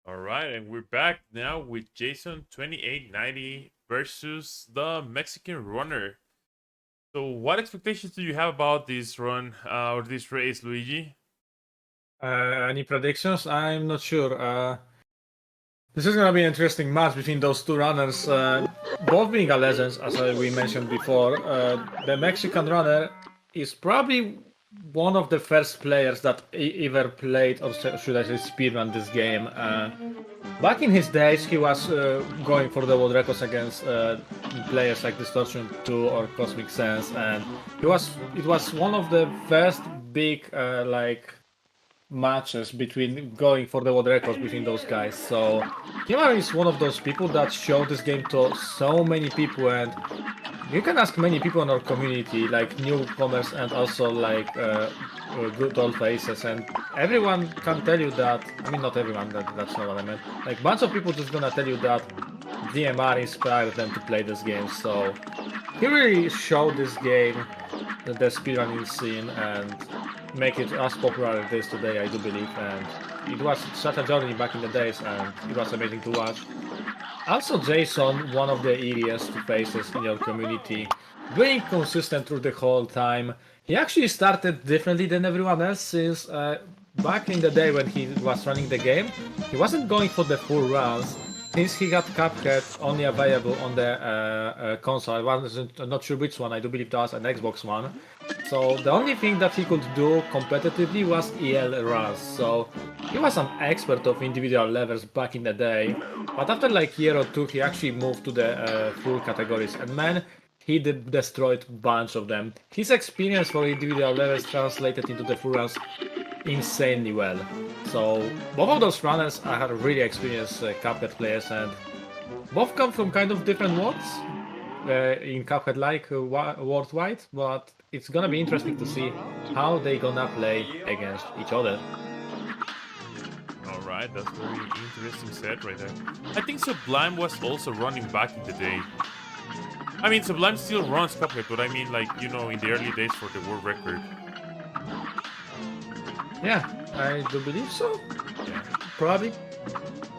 All right, and we're back now with Jason2890 versus the Mexican Runner. So, what expectations do you have about this run or this race, Luigi? Any predictions? I'm not sure. This is gonna be an interesting match between those two runners, both being a legends, as we mentioned before. The Mexican runner is probably one of the first players that ever played, or should I say, speedrun this game. Back in his days, he was going for the world records against players like Distortion 2 or Cosmic Sense, and it was one of the first big matches between going for the world records between those guys. So Kimar is one of those people that showed this game to so many people, and you can ask many people in our community, like newcomers and also like good old faces, and everyone can tell you that. I mean, not everyone. That's not what I meant. Like, bunch of people just gonna tell you that DMR inspired them to play this game. So he really showed this game, the speedrunning scene, and make it as popular as it is today, I do believe. And it was such a journey back in the days, and it was amazing to watch. Also, Jason, one of the easiest faces in your community, being consistent through the whole time. He actually started differently than everyone else, since back in the day when he was running the game, he wasn't going for the full runs, since he got Cuphead only available on the console. I wasn't not sure which one. I do believe that was an Xbox one. So the only thing that he could do competitively was EL runs. So he was an expert of individual levels back in the day. But after like year or two, he actually moved to the full categories. And man, he destroyed a bunch of them. His experience for individual levels translated into the full runs insanely well. So both of those runners are really experienced Cuphead players, and both come from kind of different worlds in Cuphead like worldwide, but it's gonna be interesting to see how they gonna play against each other. All right, that's very interesting set right there. I think Sublime was also running back in the day. I mean, Sublime still runs Cuphead, but I mean, like, you know, in the early days for the world record. Yeah, I do believe so. Yeah. Probably.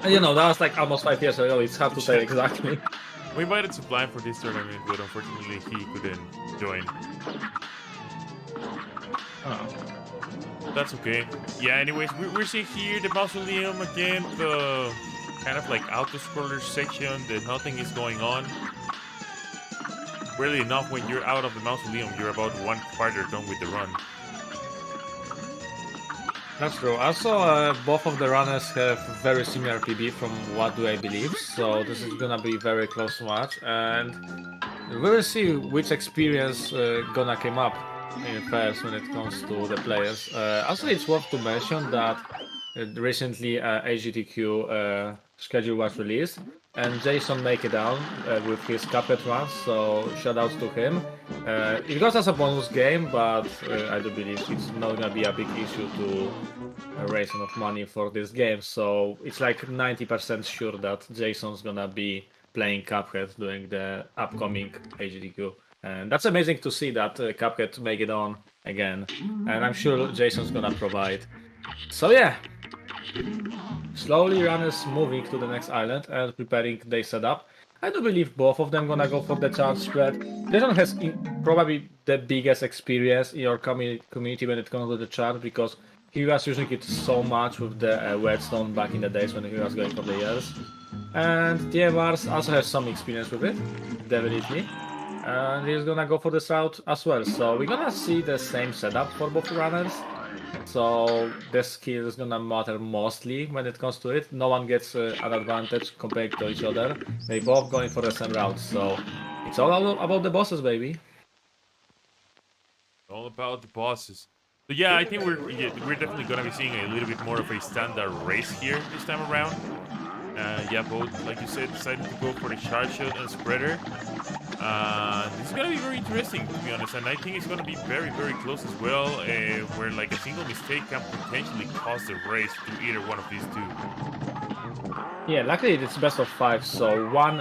You know, that was like almost 5 years ago. It's hard to say exactly. We invited Sublime for this tournament, but unfortunately he couldn't join. Oh. That's okay. Yeah, anyways, we're seeing here the mausoleum again, the kind of like auto-scroller section, that nothing is going on. Weirdly enough, when you're out of the mausoleum, you're about 1/4 done with the run. That's true. Also, both of the runners have very similar PB from what do I believe, so this is gonna be very close match, and we'll see which experience gonna come up in first when it comes to the players. Also, it's worth to mention that recently AGDQ schedule was released, and Jason make it down with his Cuphead run, so shoutouts to him. It goes as a bonus game, but I do believe it's not gonna be a big issue to raise enough money for this game, so it's like 90% sure that Jason's gonna be playing Cuphead during the upcoming AGDQ. And that's amazing to see that Cuphead make it on again, and I'm sure Jason's gonna provide. So yeah, slowly runners moving to the next island and preparing their setup. I do believe both of them gonna go for the charge spread. Jason has probably the biggest experience in your community when it comes to the charge, because he was using it so much with the Whetstone back in the days when he was going for the years. And TMRs also has some experience with it, definitely. And he's gonna go for this route as well. So we're gonna see the same setup for both runners. So the skill is gonna matter mostly when it comes to it. No one gets an advantage compared to each other. They both going for the same route. So it's all about the bosses, baby. All about the bosses. So yeah, I think we're definitely gonna be seeing a little bit more of a standard race here this time around. Yeah, both, like you said, decided to go for the charge shot and spreader. This is gonna be very interesting, to be honest, and I think it's gonna be very, very close as well, where like a single mistake can potentially cost the race to either one of these two. Yeah, luckily it's best of 5, so one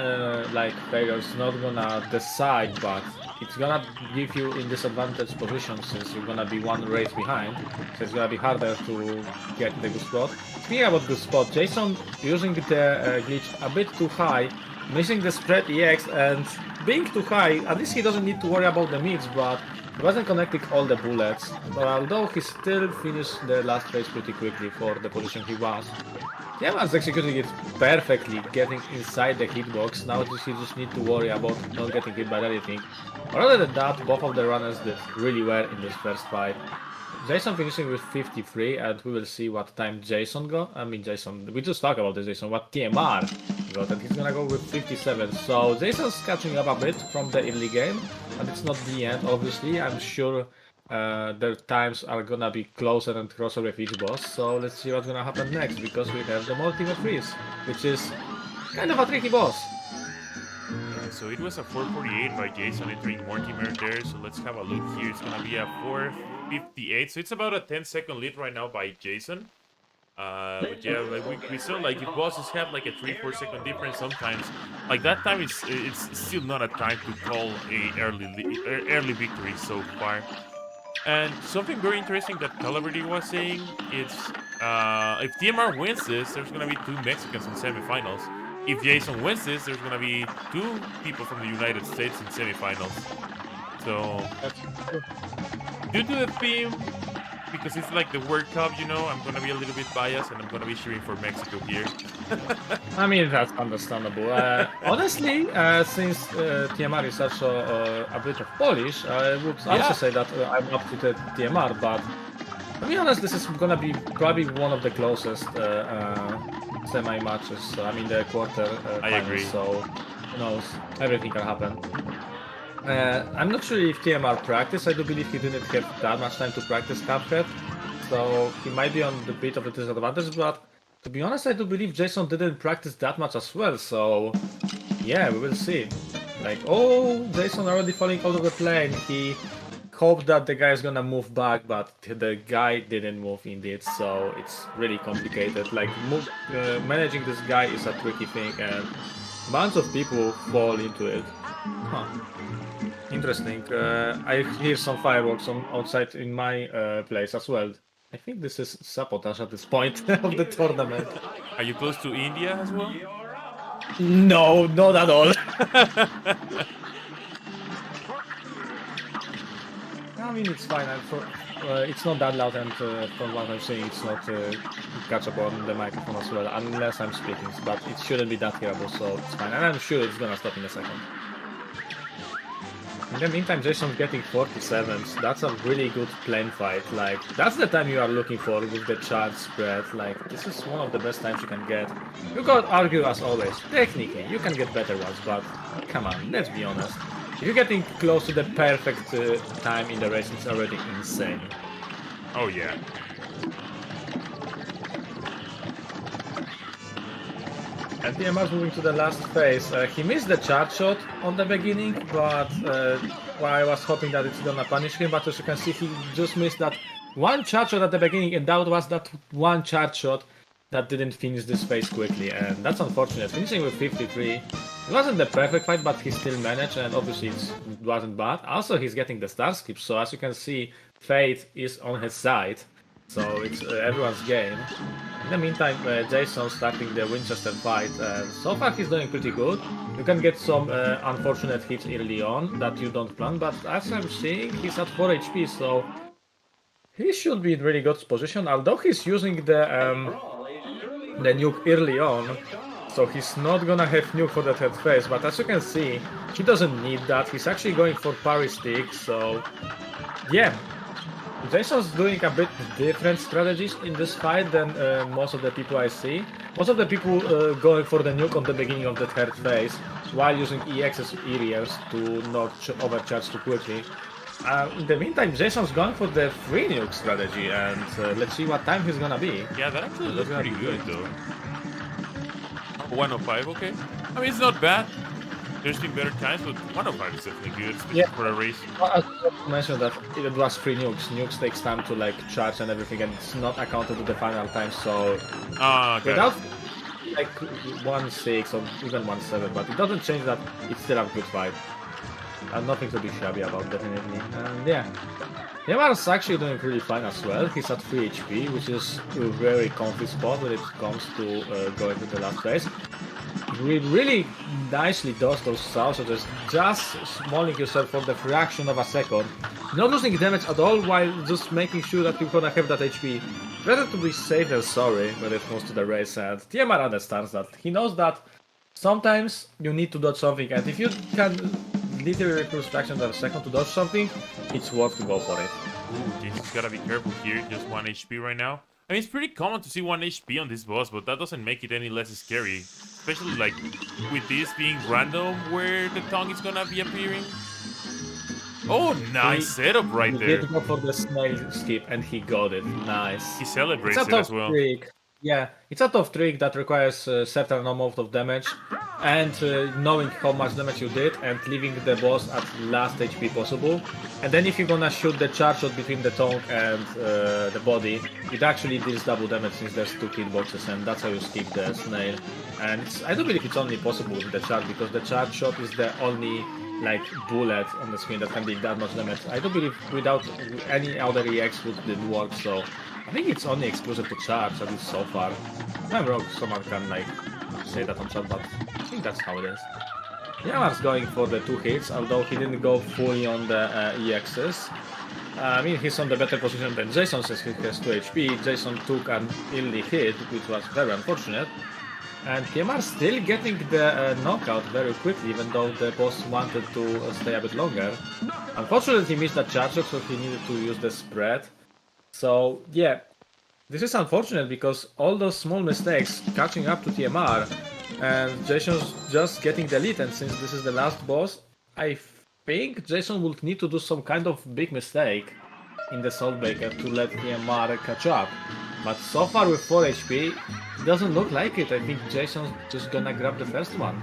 like failure is not gonna decide, but it's gonna give you in disadvantage position since you're gonna be one race behind, so it's gonna be harder to get the good spot. Speaking about good spot, Jason using the glitch a bit too high, missing the spread EX and being too high. At least he doesn't need to worry about the mids, but he wasn't connecting all the bullets. But although he still finished the last race pretty quickly for the position he was. TheMexicanRunner executing it perfectly, getting inside the hitbox. Now he just need to worry about not getting hit by anything. Other than that, both of the runners did really well in this first fight. Jason finishing with 53, and we will see what time Jason got. I mean, Jason, we just talked about this, Jason, what TMR got, and he's gonna go with 57. So Jason's catching up a bit from the early game, and it's not the end, obviously. I'm sure their times are gonna be closer and closer with each boss. So let's see what's gonna happen next, because we have the Ultimate Freeze, which is kind of a tricky boss. So it was a 448 by Jason entering Mortimer there. So let's have a look here. It's gonna be a 458. So it's about a 10-second lead right now by Jason. But yeah, like we saw, like if bosses have like a 3-4 second difference sometimes, like that time it's still not a time to call a early victory so far. And something very interesting that Calaverty was saying is if TMR wins this, there's gonna be 2 Mexicans in semifinals. If Jason wins this, there's gonna be 2 people from the United States in semifinals. So due to the theme, because it's like the World Cup, you know, I'm gonna be a little bit biased and I'm gonna be cheering for Mexico here. I mean, that's understandable. Honestly, since TMR is also a bit of Polish, I would also say that I'm up to the TMR, but to be honest, this is gonna be probably one of the closest semi-matches. I mean, the quarter I finals, agree. so who knows, everything can happen. I'm not sure if TMR practiced. I do believe he didn't have that much time to practice Cuphead, so he might be on the bit of a disadvantage, but to be honest, I do believe Jason didn't practice that much as well, so yeah, we will see. Like, oh, Jason already falling out of the plane. He hoped that the guy is gonna move back, but the guy didn't move indeed, so it's really complicated. Like, managing this guy is a tricky thing, and bunch of people fall into it. Huh. Interesting. I hear some fireworks outside in my place as well. I think this is sabotage at this point of the tournament. Are you close to India as well? No, not at all. I mean, it's fine. It's not that loud, and from what I'm saying, it's not catch up on the microphone as well, unless I'm speaking. But it shouldn't be that terrible, so it's fine. And I'm sure it's gonna stop in a second. In the meantime, Jason's getting 47s. That's a really good plane fight. Like, that's the time you are looking for with the charge spread. Like, this is one of the best times you can get. You could argue as always. Technically, you can get better ones, but come on, let's be honest. If you're getting close to the perfect time in the race, it's already insane. Oh yeah. And TMR's moving to the last phase. He missed the charge shot on the beginning, but well, I was hoping that it's gonna punish him, but as you can see, he just missed that one charge shot at the beginning, and that was that one charge shot that didn't finish this phase quickly, and that's unfortunate. Finishing with 53, it wasn't the perfect fight, but he still managed, and obviously it wasn't bad. Also, he's getting the star skip, so as you can see, fate is on his side, so it's everyone's game. In the meantime, Jason starting the Winchester fight, and so far he's doing pretty good. You can get some unfortunate hits early on that you don't plan, but as I'm seeing, he's at 4 HP, so he should be in really good position, although he's using the nuke early on, so he's not gonna have nuke for the third phase, but as you can see, he doesn't need that. He's actually going for parry stick, so yeah. Jason's doing a bit different strategies in this fight than most of the people I see. Most of the people going for the nuke on the beginning of the third phase, while using EX's areas to not overcharge too quickly. In the meantime, Jason's going for the free nuke strategy, and let's see what time he's gonna be. Yeah, that actually looks pretty good though. 105, okay. I mean, it's not bad. There's been better times, but 105 is definitely good, especially for a race. Well, I mentioned that it was free nukes. Nukes takes time to like charge and everything, and it's not accounted to the final time. So without like 1.6 or even 1.7, but it doesn't change that it's still a good fight. Nothing to be shabby about, definitely. And yeah, Neymar's actually doing really fine as well. He's at 3 HP, which is a very comfy spot when it comes to going to the last phase. He really nicely does those saltos, just smalling yourself for the fraction of a second, not losing damage at all while just making sure that you're gonna have that HP. Better to be safe than sorry when it comes to the race, and TMR understands that. He knows that sometimes you need to dodge something, and if you can literally reduce fraction of a second to dodge something, it's worth to go for it. Ooh, Jason's gotta be careful here. Just 1 HP right now. I mean, it's pretty common to see 1 HP on this boss, but that doesn't make it any less scary. Especially, like, with this being random, where the tongue is gonna be appearing. Oh, nice setup right there. He did go for the snail skip, and he got it. Nice. He celebrates It's a it tough as well. trick. Yeah, it's a tough trick that requires a certain amount of damage, and knowing how much damage you did, and leaving the boss at last HP possible. And then if you're gonna shoot the charge shot between the tongue and the body, it actually deals double damage since there's 2 hitboxes, and that's how you skip the snail. And I don't believe it's only possible with the charge, because the charge shot is the only like bullet on the screen that can deal that much damage. I don't believe without any other EX would it work, so I think it's only exclusive to charge, at least so far. If I'm wrong, someone can like say that on chat, but I think that's how it is. Yamar's going for the 2 hits, although he didn't go fully on the EXs. I mean, he's on the better position than Jason since he has 2 HP. Jason took an early hit, which was very unfortunate. And Yamar still getting the knockout very quickly, even though the boss wanted to stay a bit longer. Unfortunately, he missed that charge shot, so he needed to use the spread. So, yeah, this is unfortunate because all those small mistakes catching up to TMR, and Jason's just getting the lead, and since this is the last boss, I think Jason would need to do some kind of big mistake in the Saltbaker to let TMR catch up. But so far with 4 HP, it doesn't look like it. I think Jason's just gonna grab the first one.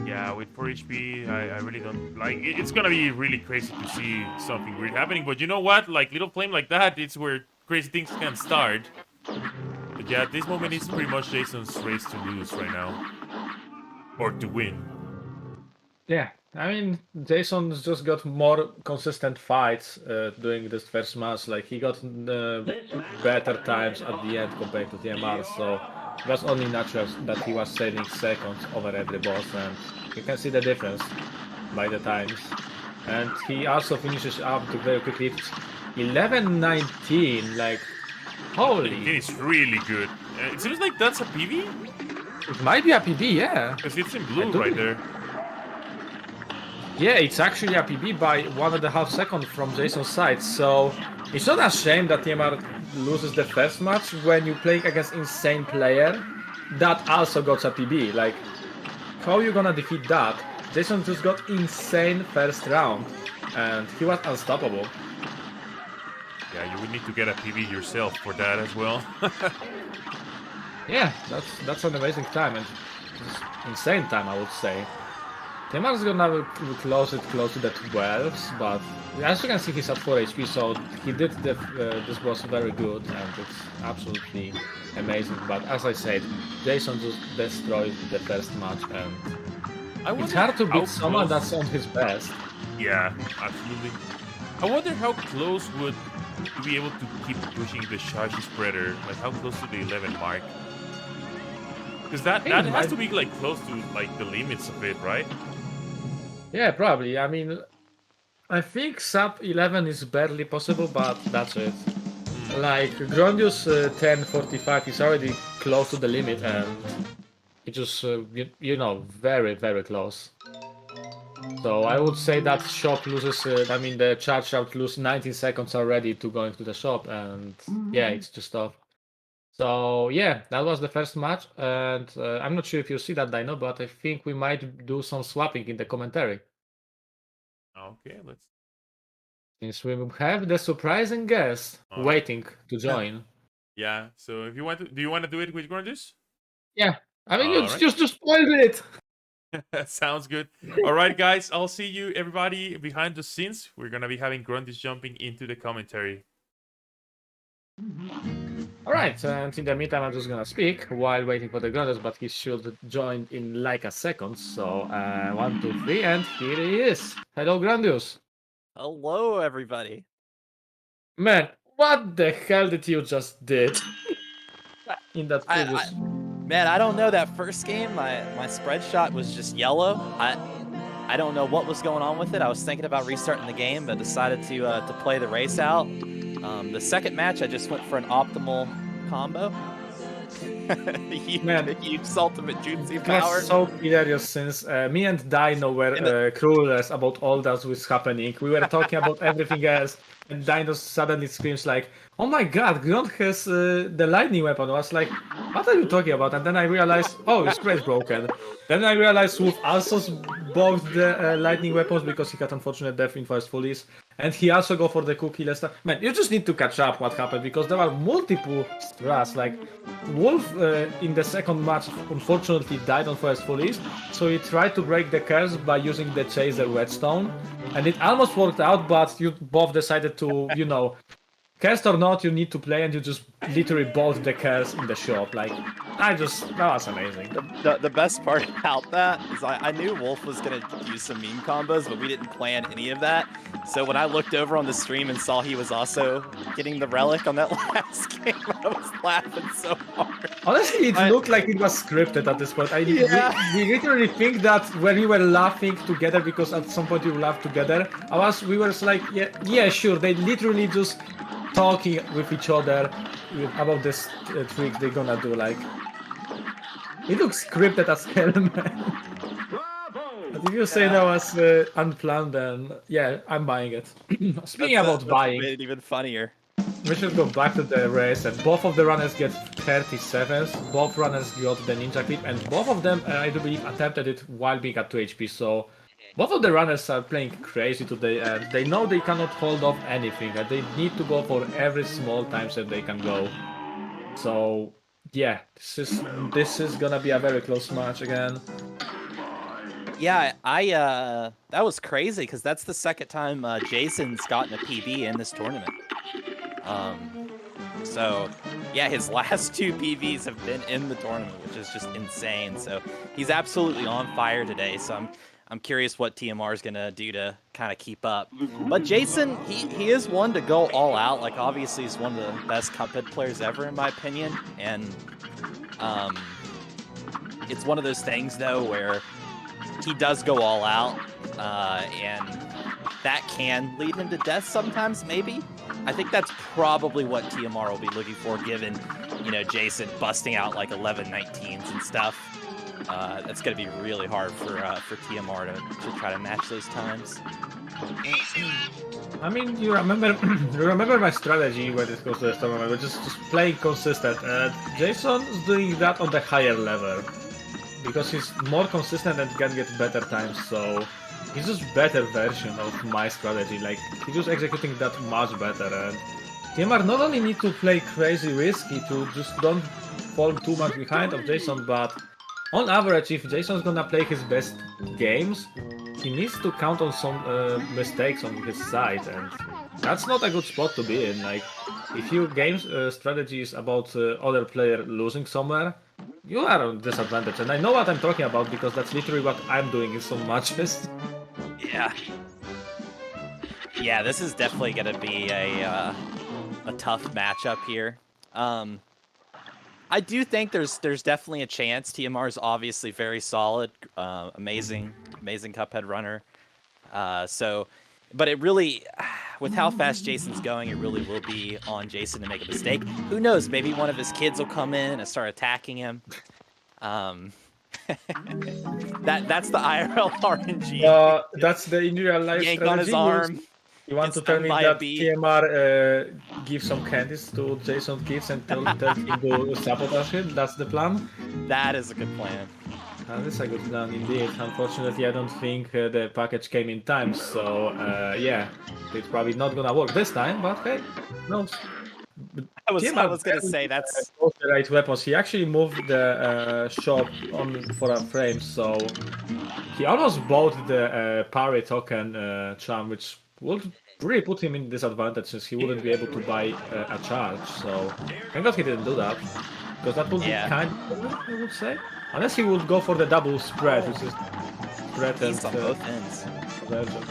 Yeah, with 4 HP, I really don't like it. It's gonna be really crazy to see something weird happening, but you know what? Like, little flame like that, it's where crazy things can start. But yeah, at this moment, it's pretty much Jason's race to lose right now. Or to win. Yeah, I mean, Jason's just got more consistent fights during this first match. Like, he got better times at the end compared to TMR, so it was only natural that he was saving seconds over every boss, and you can see the difference by the times. And he also finishes up very quickly. 11-19, like, holy. It's really good. It seems like that's a PB? It might be a PB, yeah. Because it's in blue right there. Yeah, it's actually a PB by 1.5 seconds from Jason's side, so it's not a shame that TMR loses the first match when you play against insane player that also got a PB. Like, how you gonna defeat that? Jason just got insane first round, and he was unstoppable. Yeah, you would need to get a PB yourself for that as well. Yeah, that's an amazing time, and insane time, I would say. TMR's gonna close to the 12s, but as you can see, he's at 4 HP, so he did this boss very good, and it's absolutely amazing. But as I said, Jason just destroyed the first match, and it's hard to beat someone that's on his best. Yeah, absolutely. I wonder how close would you be able to keep pushing the charge spreader, like how close to the 11 mark? Because that has to be like close to like the limits of it, right? Yeah, probably. I mean, I think sub 11 is barely possible, but that's it. Like, Grondius 1045 is already close to the limit, and it just, you know, very, very close. So I would say that shop loses, the charge shot loses 19 seconds already to going to the shop, and yeah, it's just tough. So yeah, that was the first match, and I'm not sure if you see that, Dino, but I think we might do some swapping in the commentary. Okay, let's. Since we have the surprising guest waiting to join. Yeah, so if you want to, do you want to do it with Grunges? Yeah, I mean, you just spoiled it. Sounds good. All right, guys, I'll see you, everybody, behind the scenes. We're gonna be having Grunges jumping into the commentary. Alright, and in the meantime, I'm just gonna speak while waiting for the Grundles, but he should join in like a second. So, 1, 2, 3, and here he is. Hello, Grandius. Hello, everybody. Man, what the hell did you just did in that previous? Man, I don't know. That first game, my spread shot was just yellow. I don't know what was going on with it. I was thinking about restarting the game, but decided to play the race out. The second match, I just went for an optimal combo. Man, you ultimate jutsu it power. was so hilarious since me and Dino were clueless about all that was happening. We were talking about everything else, and Dino suddenly screams like, "Oh my God, Grunt has the lightning weapon!" I was like, "What are you talking about?" And then I realized, "Oh, his sprays broken." Then I realized Wolf also bought the lightning weapons because he had unfortunate death in first fullies, and he also go for the cookie last time. Man, you just need to catch up what happened because there are multiple strats. Like Wolf in the second match unfortunately died on first fullies, so he tried to break the curse by using the chaser whetstone, and it almost worked out, but you both decided to, you know, cursed or not, you need to play, and you just literally bought the curse in the shop. Like, that was amazing. The best part about that is I knew Wolf was going to use some meme combos, but we didn't plan any of that. So when I looked over on the stream and saw he was also getting the relic on that last game, I was laughing so hard. Honestly, it looked like it was scripted at this point. We literally think that when we were laughing together, because at some point we laughed together, we were like, yeah, sure. They literally just talking with each other about this trick they're gonna do. Like, it looks scripted as hell, man. But if you say that was unplanned, then yeah, I'm buying it. Speaking about buying, made it even funnier. we should go back to the race, and both of the runners get 37s. Both runners got the ninja clip, and both of them, I do believe, attempted it while being at 2 HP. So both of the runners are playing crazy today, and they know they cannot hold off anything, and they need to go for every small time that they can go. So yeah, this is gonna be a very close match again. Yeah, that was crazy because that's the second time Jason's gotten a PB in this tournament. So yeah, his last 2 PVs have been in the tournament, which is just insane. So he's absolutely on fire today. So I'm curious what TMR is gonna do to kind of keep up. But Jason, he is one to go all out. Like, obviously he's one of the best Cuphead players ever, in my opinion. And it's one of those things though where he does go all out, and that can lead him to death sometimes, maybe. I think that's probably what TMR will be looking for, given, you know, Jason busting out like 11-19s and stuff. That's going to be really hard for TMR to try to match those times. I mean, you remember my strategy when it goes to the tournament, which is just playing consistent. Jason is doing that on the higher level, because he's more consistent and can get better times, so he's just better version of my strategy. Like, he's just executing that much better, and TMR not only need to play crazy risky to just don't fall too much behind of Jason, but on average, if Jason's gonna play his best games, he needs to count on some mistakes on his side, and that's not a good spot to be in. Like, if your game's strategy is about other player losing somewhere, you are on disadvantage, and I know what I'm talking about because that's literally what I'm doing in some matches. Yeah. Yeah, this is definitely going to be a tough matchup here. I do think there's definitely a chance. TMR is obviously very solid, amazing Cuphead runner. But it really, with how fast Jason's going, it really will be on Jason to make a mistake. Who knows? Maybe one of his kids will come in and start attacking him. That's the IRL RNG. That's the in real life yank strategy. on his arm. You want to tell me that TMR gives some candies to Jason's kids and tell him to sabotage him? That's the plan? That is a good plan. That is a good plan indeed. Unfortunately, I don't think the package came in time, so yeah, it's probably not gonna work this time, but hey, no. I was gonna say that's the right weapons. He actually moved the shop on for a frame, so he almost bought the parry token charm, which would really put him in disadvantage since he wouldn't be able to buy a charge. So thank God he didn't do that, because that would be kind of, I would say. Unless he would go for the double spread, which is spread He's and on both ends. conversion.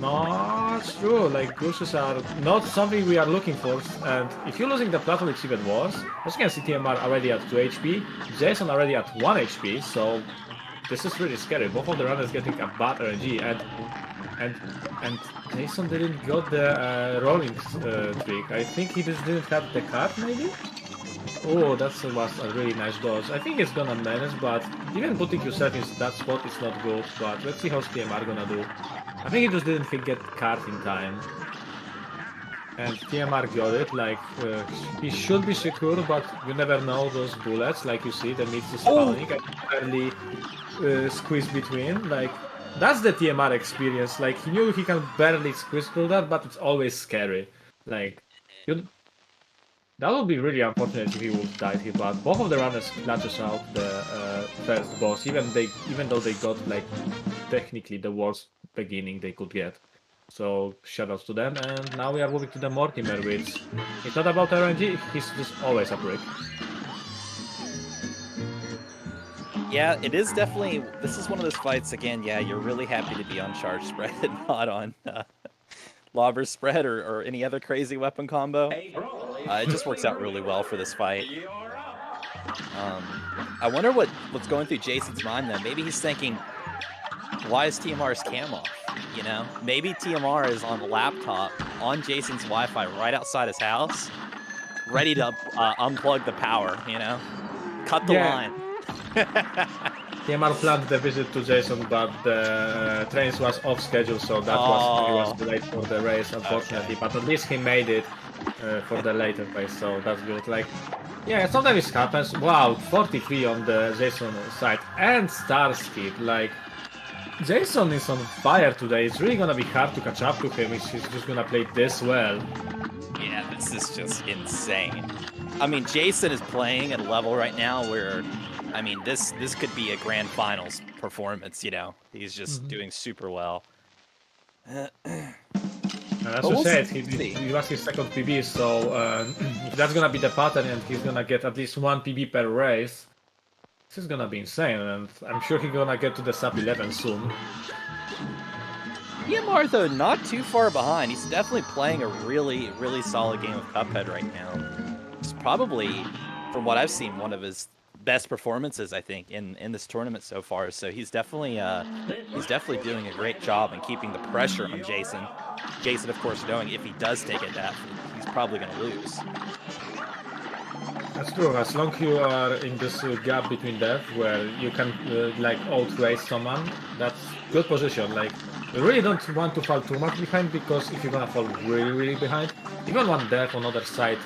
No, it's true. Like pushes are not something we are looking for, and if you're losing the platform, it's even worse. As you can see, TMR already at 2 HP, Jason already at 1 HP, so this is really scary. Both of the runners getting a bad RNG, and Jason didn't got the rolling trick. I think he just didn't have the card, maybe. Oh, that was a really nice dodge. I think it's gonna manage, but even putting yourself in that spot is not good. But let's see how TMR gonna do. I think he just didn't get card in time. And TMR got it, like, he should be secure, but you never know those bullets, like you see, the mix is spawning and barely squeeze between, like, that's the TMR experience, like, he knew he can barely squeeze through that, but it's always scary, like, that would be really unfortunate if he would die here, but both of the runners clutches out the first boss, even though they got, like, technically the worst beginning they could get. So shoutouts to them, and now we are moving to the Mortimer, which it's not about RNG, he's just always a brick. Yeah, it is definitely, this is one of those fights, again, yeah, you're really happy to be on charge spread, not on lobber spread or any other crazy weapon combo. It just works out really well for this fight. I wonder what's going through Jason's mind though. Maybe he's thinking, why is TMR's cam off? You know, maybe TMR is on the laptop on Jason's Wi-Fi right outside his house, ready to unplug the power. You know, cut the line. TMR planned the visit to Jason, but the trains was off schedule, so that he was late for the race, unfortunately. But at least he made it for the later race, so that's good. Like, yeah, sometimes it happens. Wow, 43 on the Jason side and star skip. Like, Jason is on fire today. It's really gonna be hard to catch up to him if he's just gonna play this well. Yeah, this is just insane. I mean, Jason is playing at a level right now where, I mean, this could be a grand finals performance, you know. He's just doing super well. As you said, he was his second PB, so if that's gonna be the pattern and he's gonna get at least 1 PB per race, this is gonna be insane, and I'm sure he's gonna get to the sub 11 soon. TMR, though, not too far behind. He's definitely playing a really, really solid game of Cuphead right now. It's probably, from what I've seen, one of his best performances, I think, in this tournament so far. So he's definitely doing a great job in keeping the pressure on Jason. Jason, of course, knowing if he does take a death, he's probably going to lose. That's true. As long as you are in this gap between death, where you can like out-race someone, that's good position. Like, you really don't want to fall too much behind, because if you're gonna fall really, really behind, even one death on other side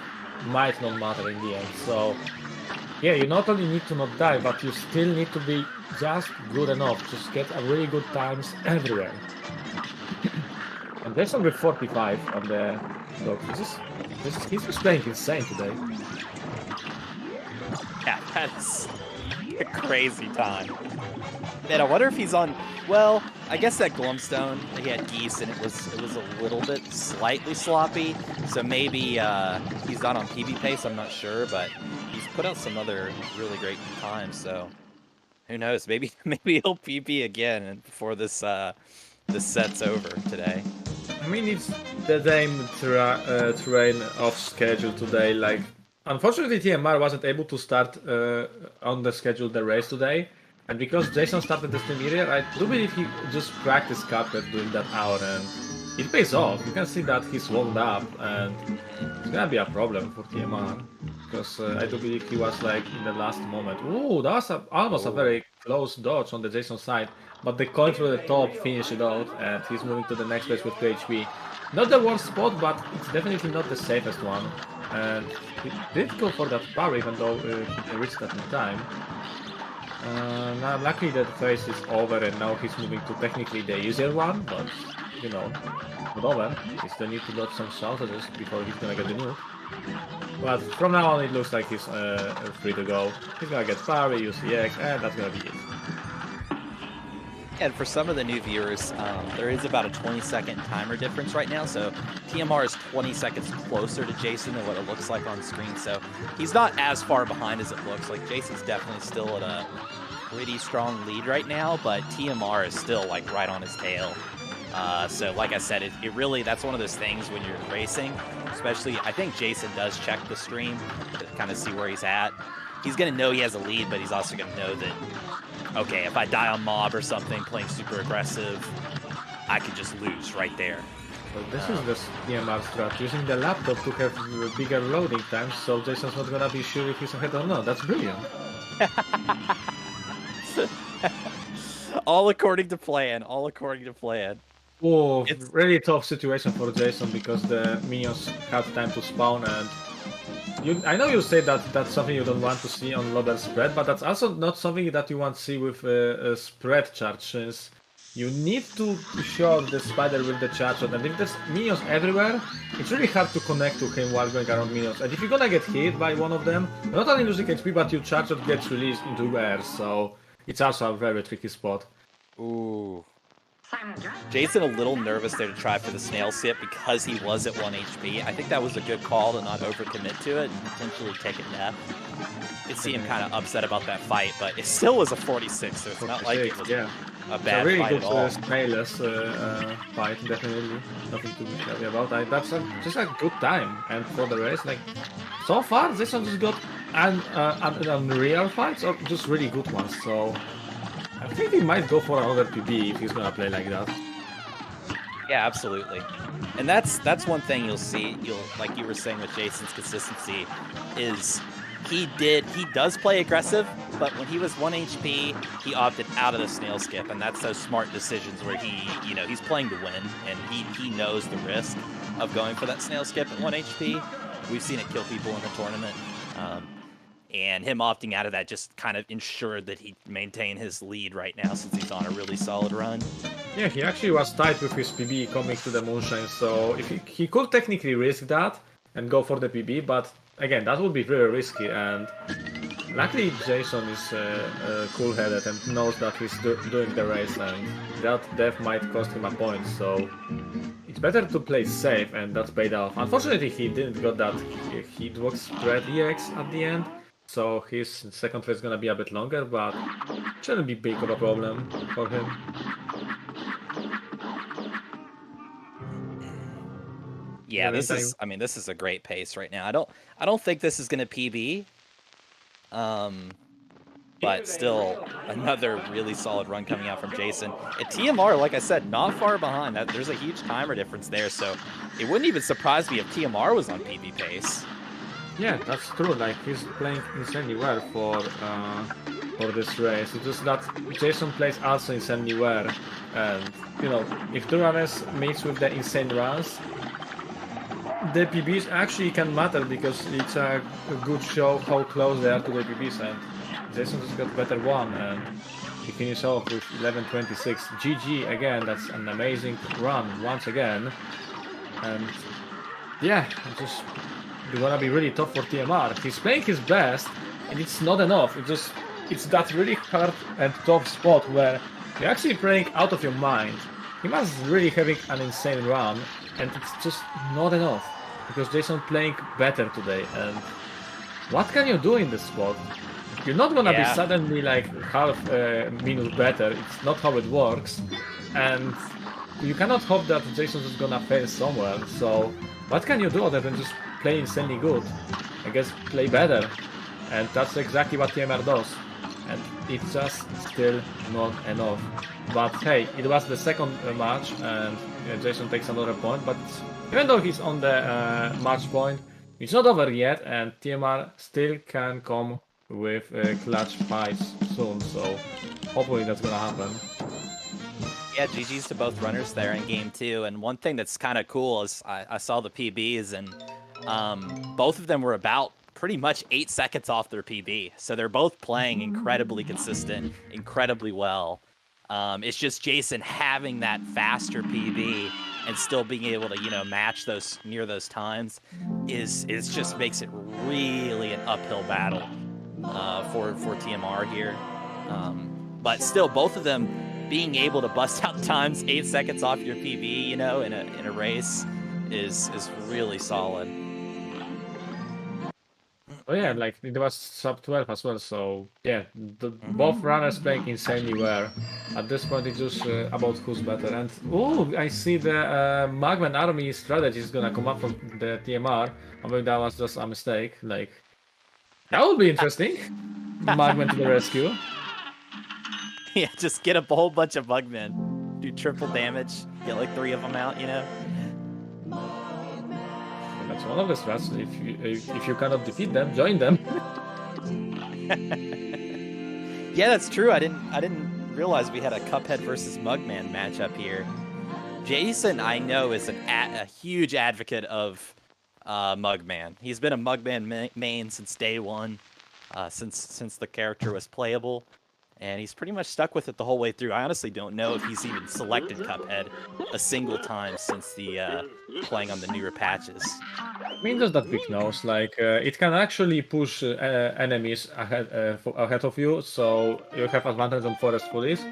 might not matter in the end. So yeah, you not only need to not die, but you still need to be just good enough, just get a really good times everywhere. And there's with 45 on the dog. He's just playing insane today. Yeah, that's a crazy time. Man, I wonder if he's on. Well, I guess that Glumstone, he had geese, and it was a little bit slightly sloppy. So maybe he's not on PB pace. I'm not sure, but he's put out some other really great times. So who knows? Maybe he'll PB again before this this set's over today. I mean, it's the same terrain off schedule today. Like, unfortunately, TMR wasn't able to start on the schedule the race today. And because Jason started this new area, I do believe he just practiced Cuphead during that hour, and it pays off. You can see that he's warmed up, and it's gonna be a problem for TMR. Because I do believe he was like in the last moment. Ooh, that was almost a very close dodge on the Jason side. But the coin through the top finished it out, and he's moving to the next race with 2 HP. Not the worst spot, but it's definitely not the safest one. And he did go for that power, even though he reached that in time. Now, luckily the phase is over, and now he's moving to technically the easier one, but, you know, not over. He still need to dodge some sausages before he's gonna get the nuke. But from now on, it looks like he's free to go. He's gonna get parry, use the X, and that's gonna be it. And for some of the new viewers, there is about a 20-second timer difference right now, so TMR is 20 seconds closer to Jason than what it looks like on screen, so he's not as far behind as it looks. Like, Jason's definitely still at a pretty strong lead right now, but TMR is still, like, right on his tail. So, like I said, it really, that's one of those things when you're racing, especially, I think Jason does check the stream to kind of see where he's at. He's going to know he has a lead, but he's also going to know that, okay, if I die on mob or something, playing super aggressive, I could just lose right there. So this is the TMR strat, using the laptop to have bigger loading times, so Jason's not gonna be sure if he's ahead or not. That's brilliant. All according to plan, all according to plan. Oh, really tough situation for Jason because the minions had time to spawn, and I know you say that that's something you don't want to see on loader spread, but that's also not something that you want to see with a spread charge, since you need to show the spider with the charge shot, and if there's minions everywhere, it's really hard to connect to him while going around minions. And if you're gonna get hit by one of them, not only losing HP, but your charge shot gets released into air, so it's also a very tricky spot. Ooh. Jason a little nervous there to try for the snail skip because he was at 1 HP. I think that was a good call to not overcommit to it and potentially take a death. You could see him kind of upset about that fight, but it still was a 46, so it's not like it was a bad really fight good, at all. snailless fight, definitely. Nothing to be happy about. That's just a good time. And for the race, like, so far, this one just got unreal fights or just really good ones, so I think he might go for another PB if he's gonna play like that. Yeah, absolutely. And that's one thing you'll see. Like you were saying with Jason's consistency, is he does play aggressive, but when he was 1 HP, he opted out of the snail skip, and that's those smart decisions where he's playing to win, and he knows the risk of going for that snail skip at 1 HP. We've seen it kill people in the tournament. And him opting out of that just kind of ensured that he maintained his lead right now since he's on a really solid run. Yeah, he actually was tight with his PB coming to the Moonshine, so if he could technically risk that and go for the PB, but again, that would be very risky, and luckily Jason is cool-headed and knows that he's doing the race, and that death might cost him a point, so it's better to play safe, and that's paid off. Unfortunately, he didn't got that Hitbox spread EX at the end, so his second race is gonna be a bit longer, but shouldn't be big of a problem for him. Yeah, this is a great pace right now. I don't think this is gonna PB. But still another really solid run coming out from Jason. And TMR, like I said, not far behind. There's a huge timer difference there, so it wouldn't even surprise me if TMR was on PB pace. Yeah, that's true. Like, he's playing insanely well for this race. It's just that Jason plays also insanely well, and if the runners mix with the insane runs, the PBs actually can matter because it's a good show how close they are to the PBs, and Jason just got better one, and he finished off with 11:26. GG again. That's an amazing run once again, and yeah, it's gonna be really tough for TMR. He's playing his best, and it's not enough. It's that really hard and tough spot where you're actually playing out of your mind. He must really having an insane run, and it's just not enough because Jason playing better today. And what can you do in this spot? You're not gonna be suddenly like half a minute better. It's not how it works, and you cannot hope that Jason is gonna fail somewhere. So what can you do other than just play insanely good? I guess play better, and that's exactly what TMR does. And it's just still not enough. But hey, it was the second match, and Jason takes another point. But even though he's on the match point, it's not over yet, and TMR still can come with clutch fights soon. So hopefully that's gonna happen. Yeah, GG's to both runners there in game 2. And one thing that's kind of cool is I saw the PBs, and both of them were about pretty much 8 seconds off their PB. So they're both playing incredibly consistent, incredibly well. It's just Jason having that faster PB and still being able to, match those near those times is just makes it really an uphill battle for TMR here. But still, both of them being able to bust out times 8 seconds off your PB, you know, in a race is really solid. Oh yeah, like it was sub 12 as well, so yeah, both runners playing insanely well. At this point, it's just about who's better. And oh, I see the Magman army strategy is gonna come up from the TMR. I mean, that was just a mistake. Like, that would be interesting. Magman to the rescue. Yeah, just get a whole bunch of Mugmen, do triple damage, get like 3 of them out, you know? That's one of the strats. If you cannot defeat them, join them. Yeah, that's true. I didn't realize we had a Cuphead versus Mugman matchup here. Jason, I know, is a huge advocate of Mugman. He's been a Mugman main since day one, since the character was playable. And he's pretty much stuck with it the whole way through. I honestly don't know if he's even selected Cuphead a single time since the playing on the newer patches. I mean, just that big nose, like it can actually push enemies ahead of you, so you have advantage on forest police.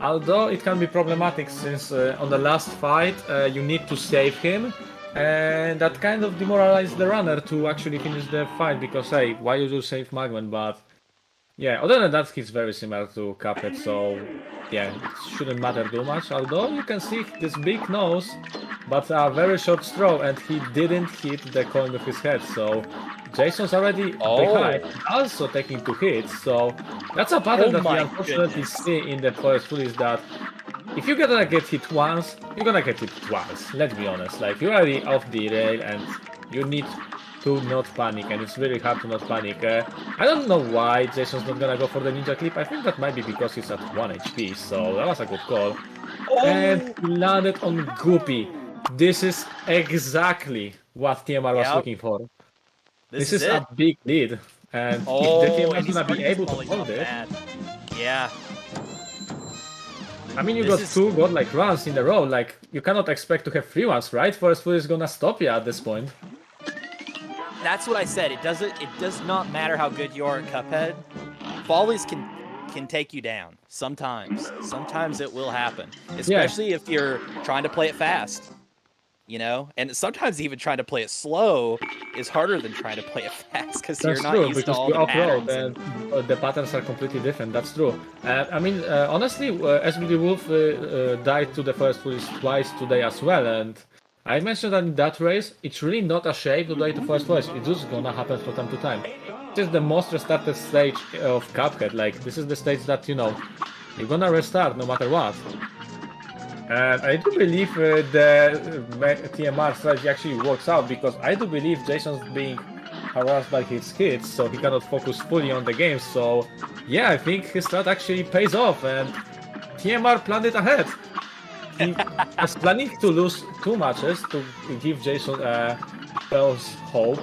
Although it can be problematic since on the last fight you need to save him, and that kind of demoralizes the runner to actually finish the fight because hey, why you do save Magman? But yeah, other than that, he's very similar to Cuphead, so yeah, it shouldn't matter too much. Although you can see this big nose, but a very short straw, and he didn't hit the coin with his head, so Jason's already behind, also taking 2 hits, so that's a pattern that we unfortunately see in the Forest Fool is that if you're gonna get hit once, you're gonna get hit twice, let's be honest. Like, you're already off the rail and you need to not panic, and it's really hard to not panic. I don't know why Jason's not gonna go for the ninja clip. I think that might be because he's at 1 HP, so that was a good call. And he landed on Goopy. This is exactly what TMR was looking for. This is a big lead, and if the TMR is gonna be able to hold it. Yeah. I mean, you got 2 godlike runs in a row. Like, you cannot expect to have 3 ones, right? Forest Fool is gonna stop you at this point. That's what I said. It does not matter how good you are at Cuphead. Follies can take you down sometimes. Sometimes it will happen, especially if you're trying to play it fast. You know, and sometimes even trying to play it slow is harder than trying to play it fast because you're not used to all the patterns. And the patterns are completely different. That's true. I mean, honestly, SBD Wolf died to the Forest Fool twice today as well, and I mentioned that in that race, it's really not a shame to die to Forest Fool. It's just gonna happen from time to time. This is the most restarted stage of Cuphead. Like, this is the stage that, you know, you're gonna restart no matter what. And I do believe the TMR strategy actually works out, because I do believe Jason's being harassed by his hits, so he cannot focus fully on the game. So yeah, I think his strat actually pays off, and TMR planned it ahead. He was planning to lose 2 matches to give Jason false hope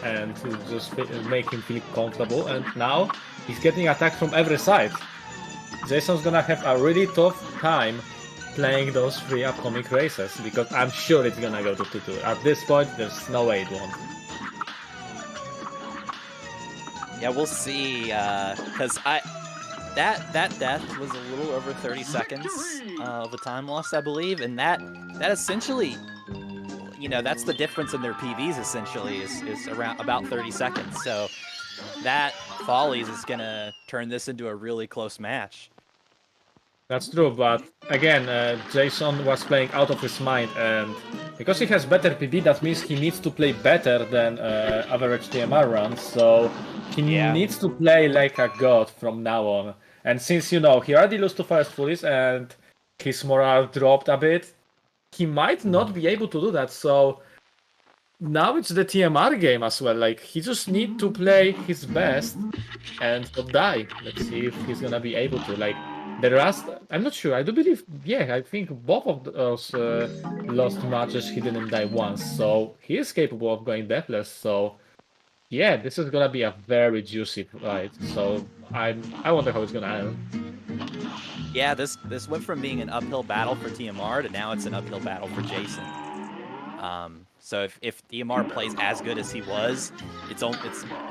and to just make him feel comfortable, and now he's getting attacked from every side. Jason's gonna have a really tough time playing those 3 upcoming races, because I'm sure it's gonna go to 2-2. At this point, there's no way it won't. Yeah, we'll see, because that death was a little over 30 seconds of a time loss, I believe, and that essentially, you know, that's the difference in their PVs. Essentially, is around about 30 seconds. So that Follies is gonna turn this into a really close match. That's true, but again, Jason was playing out of his mind, and because he has better PV, that means he needs to play better than average TMR runs, so he needs to play like a god from now on. And since, you know, he already lost to Forest Foolies and his morale dropped a bit, he might not be able to do that, so now it's the TMR game as well. Like, he just needs to play his best and not die. Let's see if he's gonna be able to. Like, the rest, I'm not sure. I do believe, I think both of those lost matches he didn't die once, so he is capable of going deathless. So yeah, this is gonna be a very juicy fight. So I wonder how it's gonna end. Yeah, this went from being an uphill battle for TMR to now it's an uphill battle for Jason. So if TMR plays as good as he was, it's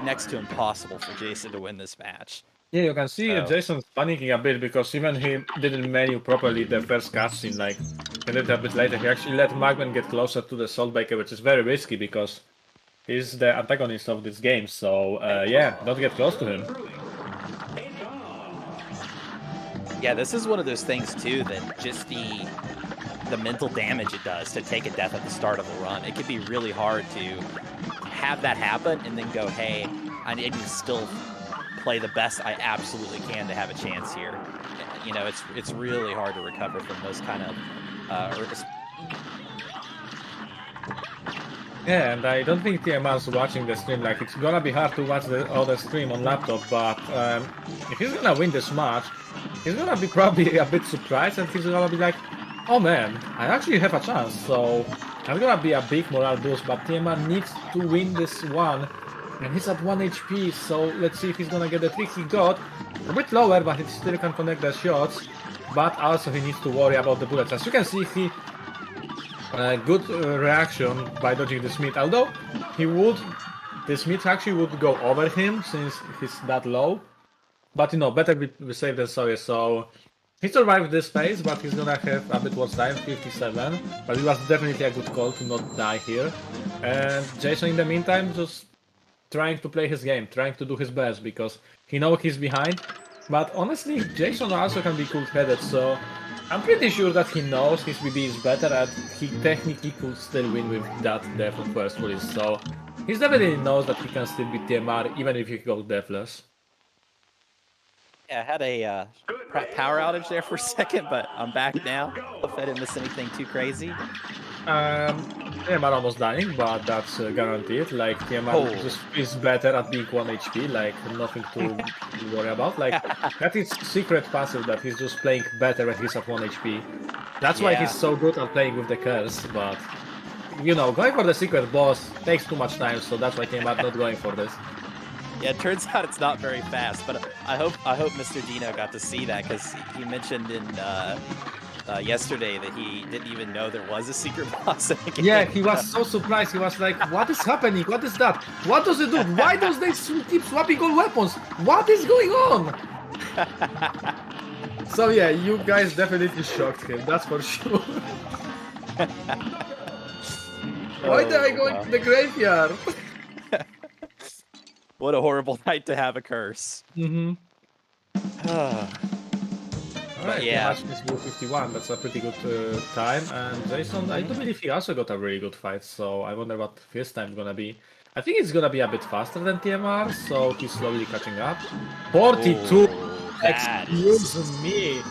next to impossible for Jason to win this match. Yeah, you can see So- Jason's panicking a bit because even he didn't menu properly the first cutscene, like a little bit later. He actually let Magman get closer to the Salt Baker, which is very risky because he's the antagonist of this game. So yeah, don't get close to him. Yeah, this is one of those things too that just the mental damage it does to take a death at the start of a run. It can be really hard to have that happen and then go, hey, I need to still play the best I absolutely can to have a chance here. You know, it's really hard to recover from those kind of Yeah, and I don't think TMR's watching the stream. Like, it's gonna be hard to watch the other stream on laptop, but if he's gonna win this match, he's gonna be probably a bit surprised, and he's gonna be like, oh man, I actually have a chance, so I'm gonna be a big morale boost, but TMR needs to win this one, and he's at 1 HP, so let's see if he's gonna get the trick he got. A bit lower, but he still can connect the shots, but also he needs to worry about the bullets. As you can see, he good reaction by dodging the Smith, although the Smith actually would go over him since he's that low, but you know, better be safe than sorry, so he survived this phase, but he's gonna have a bit worse time, 57, but it was definitely a good call to not die here, and Jason in the meantime just trying to play his game, trying to do his best, because he knows he's behind, but honestly, Jason also can be cool-headed, so I'm pretty sure that he knows his BB is better and he technically could still win with that death on first police, so he definitely knows that he can still beat TMR even if he goes deathless. Yeah, I had a power outage there for a second, but I'm back now. Hope I didn't miss anything too crazy. TMR almost dying, but that's guaranteed. Like, TMR just is better at being 1 HP, like, nothing to worry about. Like, that is secret passive that he's just playing better when he's at 1 HP. That's why he's so good at playing with the curse, but, you know, going for the secret boss takes too much time, so that's why TMR not going for this. Yeah, it turns out it's not very fast, but I hope Mr. Dino got to see that, because he mentioned in yesterday that he didn't even know there was a secret boss in the game. Yeah, he was so surprised. He was like, what is happening? What is that? What does it do? Why does they keep swapping all weapons? What is going on? So yeah, you guys definitely shocked him, that's for sure. Why did I go into the graveyard? What a horrible night to have a curse. Mm-hmm. Alright, yeah. match is 51, that's a pretty good time, and Jason, I do believe he also got a really good fight, so I wonder what his time gonna be. I think it's gonna be a bit faster than TMR, so he's slowly catching up. 42! Excuse me!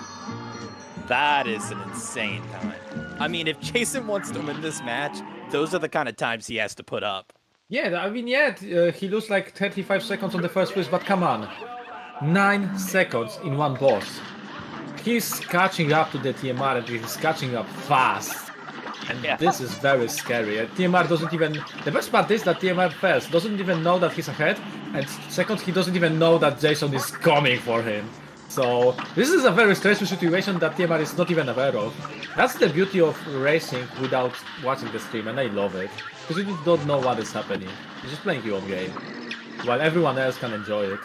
That is an insane time. I mean, if Jason wants to win this match, those are the kind of times he has to put up. Yeah, I mean, he loses like 35 seconds on the first place, but come on. 9 seconds in one boss. He's catching up to the TMR and he's catching up fast. And this is very scary. TMR doesn't even... The best part is that TMR first doesn't even know that he's ahead, and second, he doesn't even know that Jason is coming for him. So, this is a very stressful situation that TMR is not even aware of. That's the beauty of racing without watching the stream, and I love it. Because you just don't know what is happening. You're just playing your own game. While everyone else can enjoy it.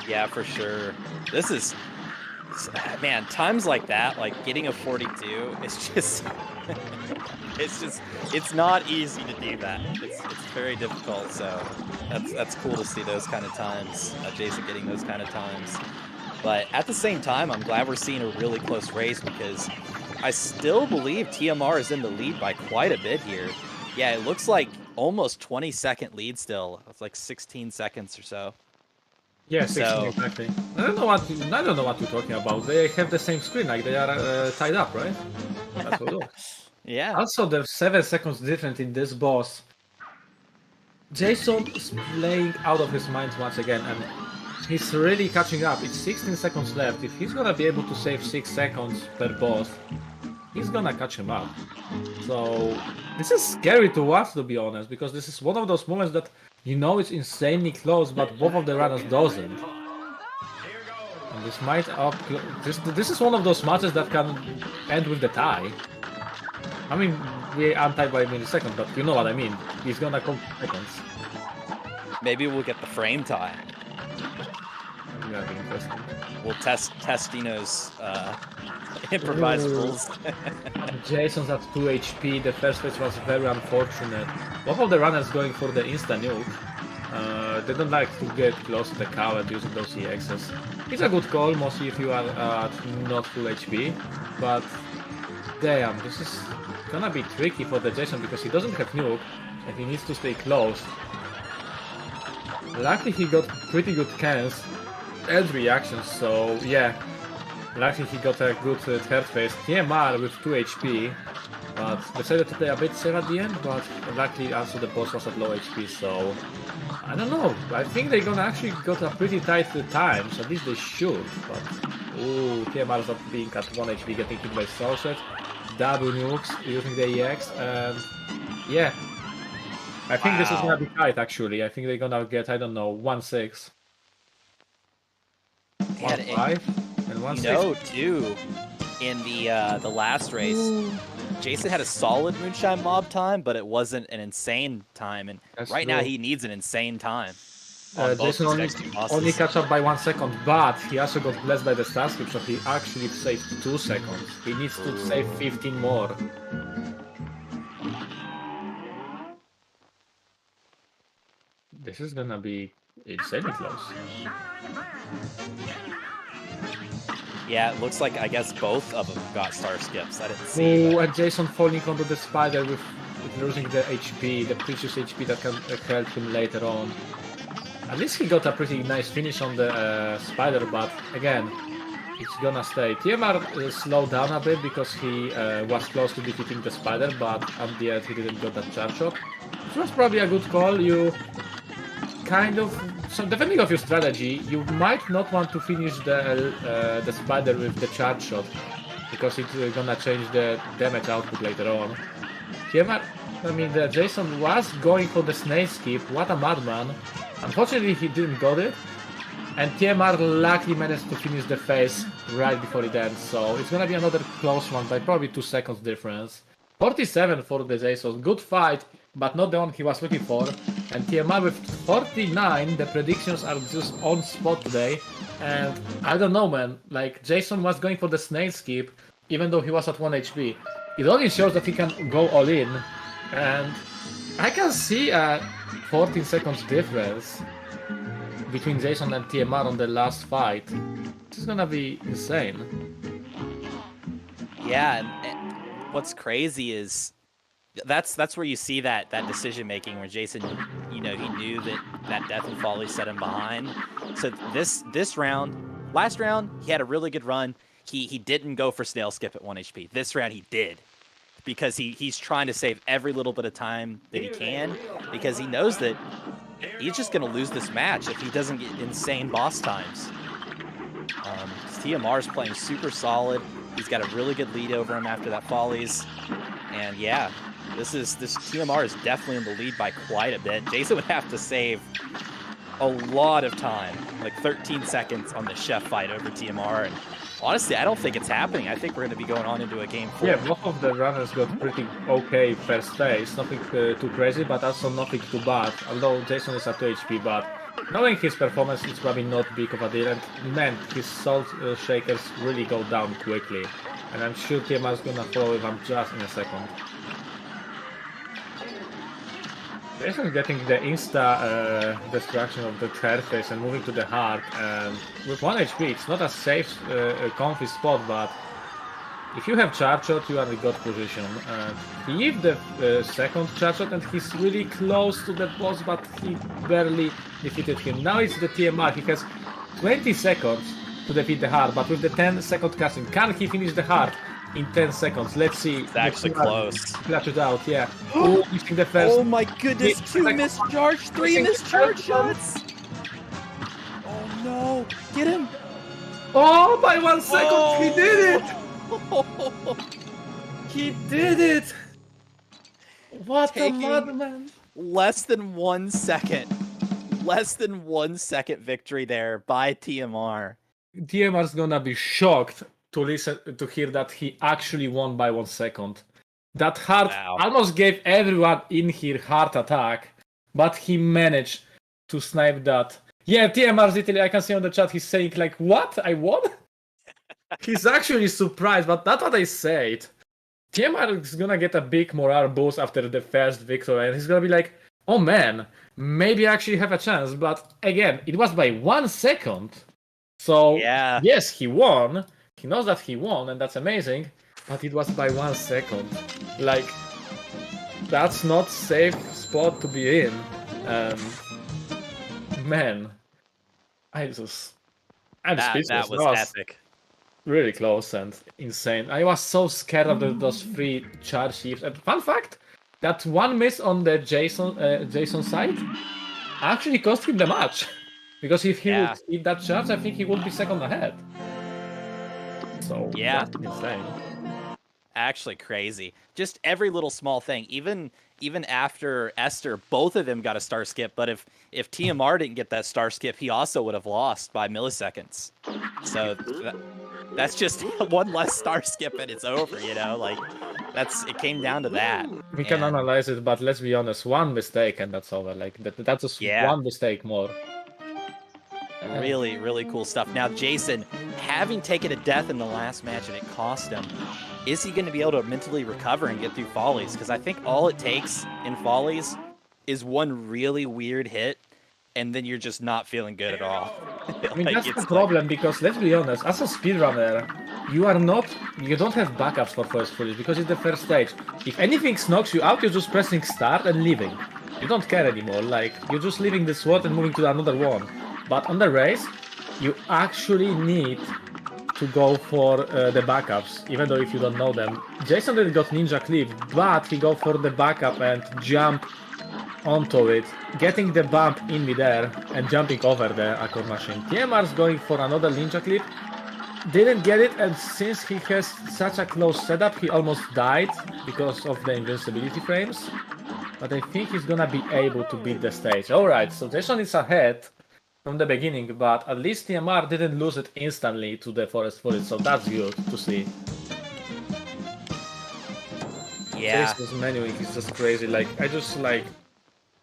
Yeah, for sure. This is... Man, times like that, like getting a 42, it's just... it's not easy to do that. It's very difficult, so that's cool to see those kind of times. Jason getting those kind of times. But at the same time, I'm glad we're seeing a really close race, because I still believe TMR is in the lead by quite a bit here. Yeah, it looks like almost 20-second lead still. It's like 16 seconds or so. Yeah, 16 exactly. I don't know what you're talking about. They have the same screen, like they are tied up, right? That's what it looks. Yeah. Also, there's 7 seconds different in this boss. Jason is playing out of his mind once again, and he's really catching up. It's 16 seconds left. If he's gonna be able to save 6 seconds per boss, he's gonna catch him up. So this is scary to watch, to be honest, because this is one of those moments that you know it's insanely close, but both of the runners doesn't. And this might this is one of those matches that can end with the tie. I mean, we untied by a millisecond, but you know what I mean. He's gonna come seconds. Maybe we'll get the frame tie. gonna be interesting. We'll test Dino's improvisables. Jason's at 2 HP. The first phase was very unfortunate. Both of the runners going for the insta nuke. They don't like to get close to the coward using those EXs. It's a good call, mostly if you are at not full HP. But damn, this is gonna be tricky for the Jason because he doesn't have nuke and he needs to stay close. Luckily he got pretty good cans and reactions, so yeah. Luckily he got a good third phase. TMR with 2 HP, but decided to play a bit safe at the end, but luckily also the boss was at low HP, so I don't know. I think they're gonna actually got a pretty tight times, at least they should, but ooh, TMR is not being at 1 HP, getting hit by Soulset, double nukes using the EX, and yeah. I think this is gonna be tight actually. I think they're gonna get, I don't know, 1-6. 1-5 and 1-6. You know, too, in the last race, Jason had a solid Moonshine Mob time, but it wasn't an insane time. And That's right true. now he needs an insane time. On both Jason his next two bosses. only catch up by 1 second, but he also got blessed by the star skip, so he actually saved 2 seconds. He needs to save 15 more. This is gonna be insanely close. Yeah, it looks like, I guess, both of them got star skips. I didn't see. Ooh, and Jason falling onto the spider with losing the HP, the precious HP that can help him later on. At least he got a pretty nice finish on the spider, but again, it's gonna stay. TMR slowed down a bit because he was close to defeating the spider, but at the end he didn't get that charge shot. It was probably a good call. You kind of, so depending on your strategy, you might not want to finish the spider with the charge shot because it's gonna change the damage output later on. TMR, I mean, the Jason was going for the snake skip. What a madman! Unfortunately, he didn't got it, and TMR luckily managed to finish the phase right before it ends. So it's gonna be another close one by probably 2 seconds difference. 47 for the Jason, good fight, but not the one he was looking for. And TMR with 49, the predictions are just on spot today. And I don't know, man, like Jason was going for the snail skip, even though he was at 1 HP. It only shows that he can go all in. And I can see a 14 seconds difference between Jason and TMR on the last fight. This is gonna be insane. Yeah, and what's crazy is that's where you see that decision making where Jason, you know, he knew that Death and Folly set him behind. So this round, last round, he had a really good run. He didn't go for snail skip at 1 HP. This round he did, because he's trying to save every little bit of time that he can, because he knows that he's just gonna lose this match if he doesn't get insane boss times. TMR's playing super solid. He's got a really good lead over him after that Follies, and yeah. This TMR is definitely in the lead by quite a bit. Jason would have to save a lot of time, like 13 seconds on the chef fight over TMR. And honestly, I don't think it's happening. I think we're going to be going on into a game 4. Yeah, both of the runners got pretty okay first phase. Nothing too crazy, but also nothing too bad. Although Jason is at 2 HP, but knowing his performance, it's probably not big of a deal. And man, his salt shakers really go down quickly. And I'm sure TMR is going to follow with him just in a second. Jason's getting the insta destruction of the third phase and moving to the heart, and with 1 HP it's not a safe comfy spot, but if you have charge shot you are in good position. He used the second charge shot and he's really close to the boss, but he barely defeated him. Now it's the TMR, he has 20 seconds to defeat the heart, but with the 10-second casting, can he finish the heart in 10 seconds? Let's see. It's actually close. Flash it out, yeah. Ooh, missing the first. Oh my goodness, 2 mischarge, 3 mischarge shots! Oh no, get him! Oh, by 1 second, he did it! He did it! What a madman! Less than 1 second. Less than 1 second victory there by TMR. TMR's gonna be shocked to hear that he actually won by 1 second. That heart almost gave everyone in here heart attack, but he managed to snipe that. Yeah, TMR's Italy, I can see on the chat, he's saying like, what? I won? He's actually surprised, but that's what I said. TMR is gonna get a big morale boost after the first victory, and he's gonna be like, oh man, maybe I actually have a chance. But again, it was by 1 second. So, Yeah. yes, he won. He knows that he won, and that's amazing. But it was by 1 second. Like, that's not safe spot to be in. And man, I'm speechless. That was epic. Really close and insane. I was so scared of those 3 charge shifts. And fun fact, that one miss on the Jason side actually cost him the match. Because if he would hit that charge, I think he would be second ahead. So yeah, that's insane. Actually crazy. Just every little small thing. Even after Esther, both of them got a star skip. But if TMR didn't get that star skip, he also would have lost by milliseconds. So that's just one less star skip and it's over. You know, like it came down to that. We can analyze it, but let's be honest. One mistake and that's over. Like that's just one mistake more. Really, really cool stuff. Now, Jason, having taken a death in the last match and it cost him, is he going to be able to mentally recover and get through Follies? Because I think all it takes in Follies is one really weird hit, and then you're just not feeling good at all. I mean, that's the problem, because let's be honest, as a speedrunner, you don't have backups for first Follies, because it's the first stage. If anything knocks you out, you're just pressing start and leaving. You don't care anymore, like, you're just leaving this world and moving to another one. But on the race, you actually need to go for the backups, even though if you don't know them. Jason didn't got Ninja Clip, but he go for the backup and jump onto it, getting the bump in midair and jumping over the Accord machine. TMR's going for another Ninja Clip, didn't get it, and since he has such a close setup, he almost died because of the invincibility frames. But I think he's gonna be able to beat the stage. Alright, so Jason is ahead from the beginning, but at least TMR didn't lose it instantly to the Forest Follies, so that's good to see. Yeah. Jason's menuing is just crazy. Like, I just like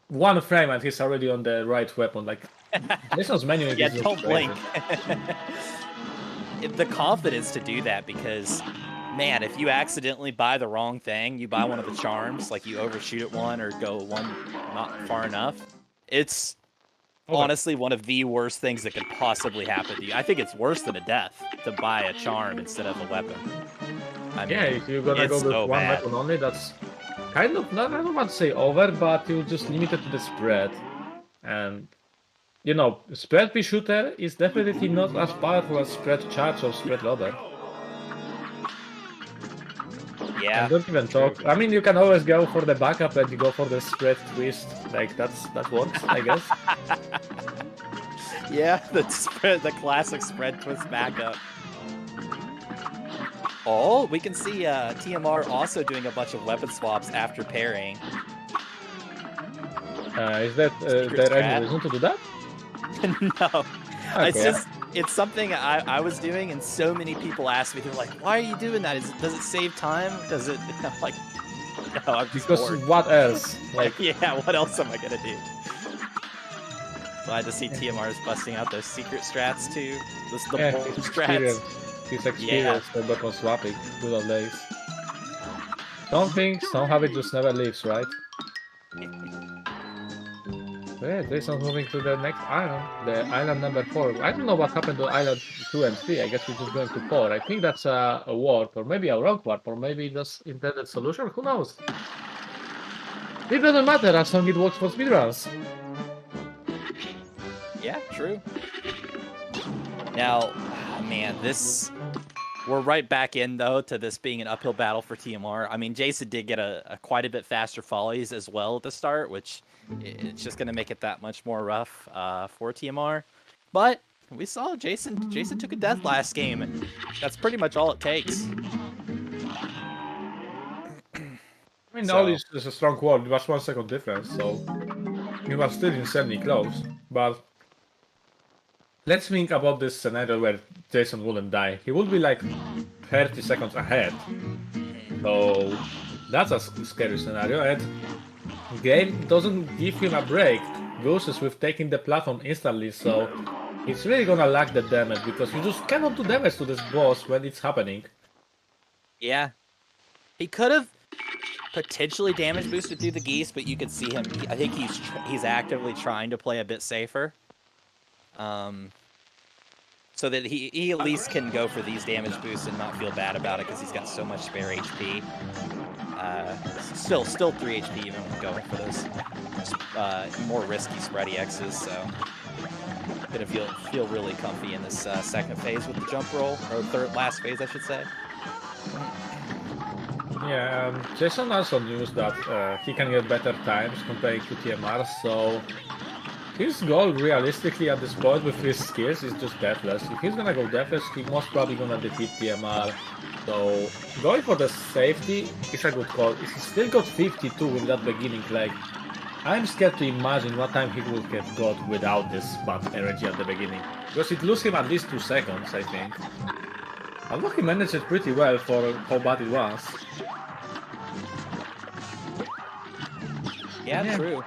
one frame and he's already on the right weapon. Like, Jason's menuing is just don't crazy. blink. The confidence to do that, because man, if you accidentally buy the wrong thing, you buy one of the charms, like you overshoot at one or go one not far enough, it's honestly one of the worst things that could possibly happen to you. I think it's worse than a death to buy a charm instead of a weapon. I mean, if you're gonna go with one weapon only, that's kind of, I don't want to say over, but you just limit it to the spread. And, you know, spread P shooter is definitely not as powerful as spread charge or spread loader. Yeah. And don't even talk. I mean, you can always go for the backup and you go for the spread twist. Like, that works, I guess. Yeah, the classic spread twist backup. Oh, we can see TMR also doing a bunch of weapon swaps after parrying. Is that there any reason to do that? No. Okay. It's something I was doing, and so many people ask me, they're like, why are you doing that? Does it save time? Does it, I'm like, no, I'm just because bored. What else? Like, yeah, what else am I gonna do? Glad to see TMR's busting out those secret strats too. The bold strats. His experience for weapon swapping, good old days. Some habit just never leaves, right? So yeah, Jason's moving to the next island, the island number 4. I don't know what happened to island 2 and 3. I guess we're just going to 4. I think that's a warp, or maybe a rock warp, or maybe that's intended solution. Who knows? It doesn't matter as long as it works for speedruns. Yeah, true. Now, man, we're right back in though to this being an uphill battle for TMR. I mean, Jason did get a quite a bit faster Follies as well at the start, which it's just going to make it that much more rough for TMR. But we saw Jason took a death last game, and that's pretty much all it takes. I mean, all this is a strong wall. It was 1 second difference, so it was still insanely close. But let's think about this scenario where Jason wouldn't die. He would be like 30 seconds ahead. So that's a scary scenario, and the game doesn't give him a break gooses with taking the platform instantly, so it's really gonna lack the damage because you just cannot do damage to this boss when it's happening. Yeah. He could have potentially damage boosted through the geese, but you could see him. I think he's actively trying to play a bit safer. So that he at least can go for these damage boosts and not feel bad about it because he's got so much spare HP. Still 3 HP even with going for those more risky spready X's, so gonna feel really comfy in this second phase with the jump roll, or last phase I should say. Yeah, Jason also knew that he can get better times comparing to TMR, so his goal realistically at this point with his skills is just deathless. If he's gonna go deathless, he's most probably gonna defeat TMR. So going for the safety is a good call. He still got 52 in that beginning leg. I'm scared to imagine what time he would have got without this bad energy at the beginning. Because it lose him at least 2 seconds, I think. Although he managed it pretty well for how bad it was. Yeah, true.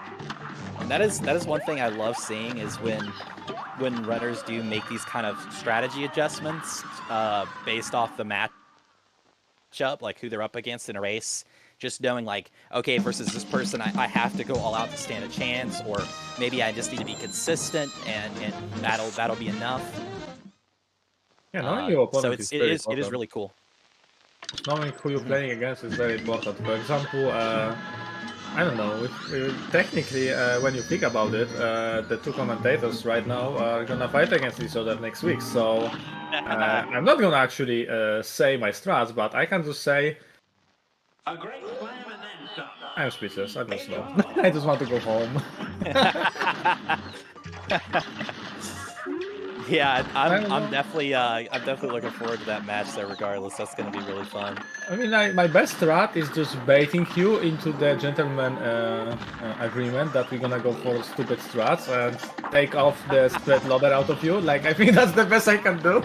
And that is one thing I love seeing is when runners do make these kind of strategy adjustments based off the matchup, like who they're up against in a race. Just knowing like, okay, versus this person, I have to go all out to stand a chance, or maybe I just need to be consistent, and that'll be enough. Yeah, knowing your opponent so it is really cool. Knowing who you're playing against is very important. For example, I don't know, technically, when you think about it, the 2 commentators right now are gonna fight against each other next week, so I'm not gonna actually say my strats, but I can just say A great slam and then some. I'm speechless, I don't know. I just want to go home. Yeah, I'm definitely looking forward to that match there regardless. That's going to be really fun. I mean, my best strat is just baiting you into the gentleman agreement that we're gonna go for stupid strats and take off the spread lobber out of you. Like, I think that's the best I can do.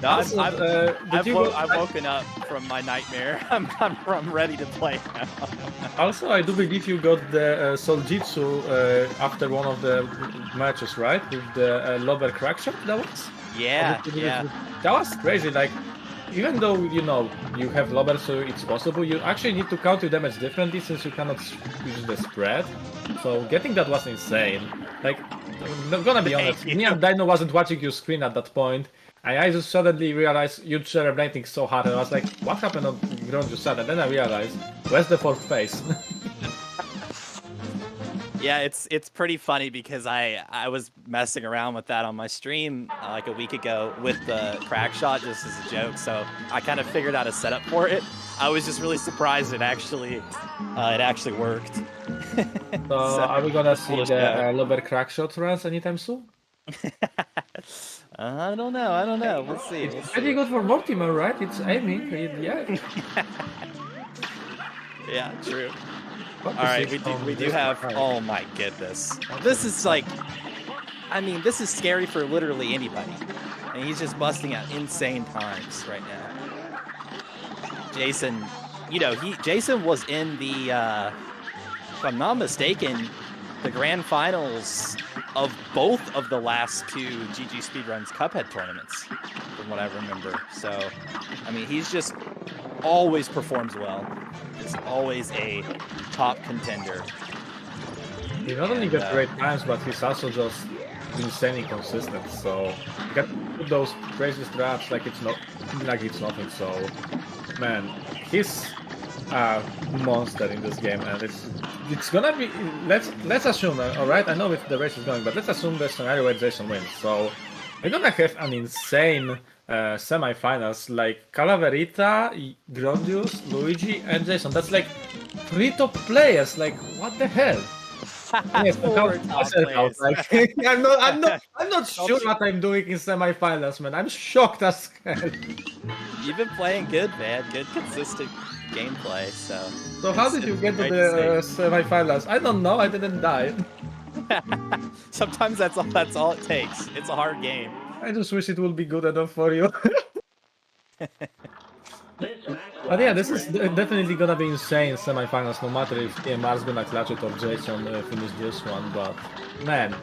No, Also, I've woken up from my nightmare. I'm ready to play now. Also, I do believe you got the Soljitsu after one of the matches, right? With the lobber crack shot, that was? Yeah, yeah. That was crazy. Like, even though, you know, you have lobber, so it's possible, you actually need to count your damage differently since you cannot use the spread. So getting that was insane. Like, I'm gonna be honest, me and Dino wasn't watching your screen at that point. I just suddenly realized you're celebrating so hard, and I was like, what happened on ground you said? And then I realized, where's the 4th phase? Yeah, it's pretty funny because I was messing around with that on my stream like a week ago with the crack shot just as a joke, so I kind of figured out a setup for it. I was just really surprised it actually worked. So are we gonna see the lobber crack shot runs anytime soon? I don't know. We'll see. It's pretty good for Mortimer, right? It's aiming, yeah. Yeah, true. All right, we do have. Oh my goodness, this is like, I mean, this is scary for literally anybody, and he's just busting out insane times right now. Jason, you know, Jason was in the, if I'm not mistaken, the grand finals of both of the last 2 GG Speedruns Cuphead tournaments, from what I remember. So, I mean, he's just always performs well. Is always a top contender. He not only gets great times, but he's also just insanely consistent. So you can put those crazy strats like it's nothing. So man, he's a monster in this game, and it's gonna be. Let's assume, all right. I know if the race is going, but let's assume the scenario where Jason wins. So we're gonna have an insane semi-finals like Calaverita, Grondius, Luigi, and Jason. That's like 3 top players. Like, what the hell? Yes, like, I'm not sure what I'm doing in semi-finals, man. I'm shocked as hell. You've been playing good, man. Good, consistent gameplay. So how did you get to the semi-finals? I don't know. I didn't die. Sometimes that's all it takes. It's a hard game. I just wish it would be good enough for you. But yeah, this is definitely gonna be insane semifinals, no matter if TMR's gonna clutch it or Jason finish this one. But man,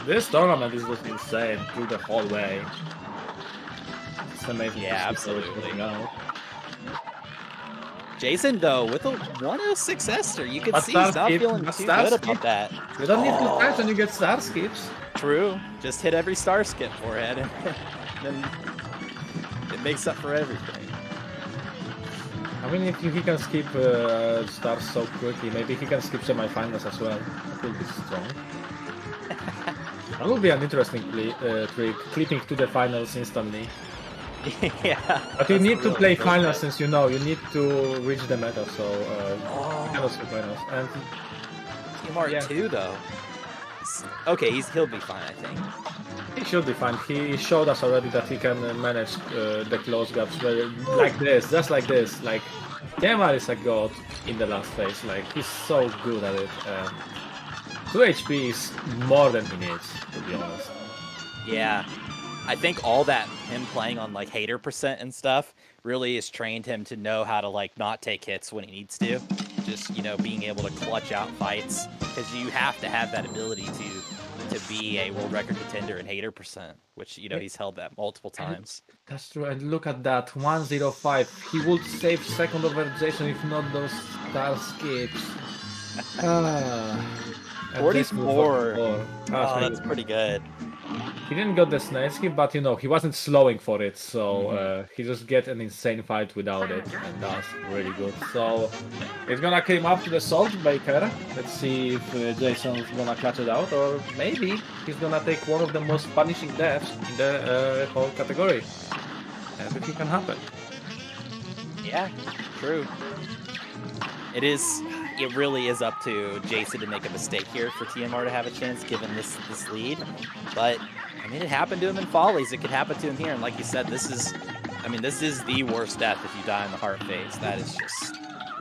this tournament is just insane through the whole way. It's amazing. Yeah, to see how it's absolutely. working out. Jason, though, with a 106 Esther, you can But see he's star not skip, feeling but too star good skip. about that. You don't need to catch when you get star skips. True. Just hit every star skip forehead, and then it makes up for everything. I mean, if he can skip stars so quickly, maybe he can skip semifinals as well. That will be strong. That will be an interesting trick, clipping to the finals instantly. Yeah. But you that's need to really play good. finals since you know you need to reach the meta, so you cannot skip finals. And TMR yeah. 2, though. Okay, he'll be fine, I think. he should be fine. He showed us already that he can manage the close gaps like this, just like this. Like, Kemar is a god in the last phase. Like, he's so good at it. 2 HP is more than he needs, to be honest. Yeah. I think all that, him playing on like hater percent and stuff, really has trained him to know how to like not take hits when he needs to. Just, you know, being able to clutch out fights, because you have to have that ability to be a world record contender in hater percent, which, you know, he's held that multiple times. That's true, and look at that, 105. He would save second over Jason if not those star skips. And 44. Jason with 44. Oh, that's good. pretty good. He didn't get the snake skip, but you know, he wasn't slowing for it, so he just get an insane fight without it, and that's really good. So it's gonna come up to the Salt Baker. Let's see if Jason's gonna clutch it out, or maybe he's gonna take one of the most punishing deaths in the whole category. Everything can happen. Yeah, true. It really is up to Jason to make a mistake here for TMR to have a chance, given this lead. But I mean, it happened to him in Follies. It could happen to him here. And like you said, this is the worst death if you die in the heart phase. That is just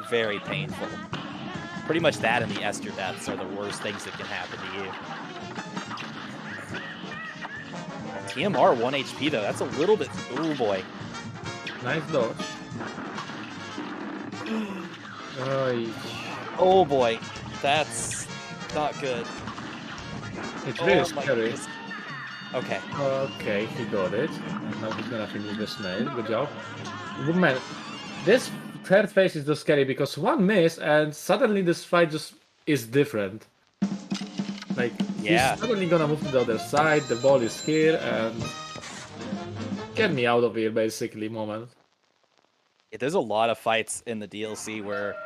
very painful. Pretty much that and the Esther deaths are the worst things that can happen to you. TMR 1 HP though. That's a little bit. Ooh boy. Nice dodge. Oy. Oh boy, that's not good. It's really Oh my scary. goodness. Okay. Okay, he got it. And now he's gonna finish the snail. Good job. Good man. This third phase is just scary because one miss and suddenly this fight just is different. Like, Yeah. he's suddenly gonna move to the other side, the ball is here, and get me out of here, basically, moment. Yeah, there's a lot of fights in the DLC where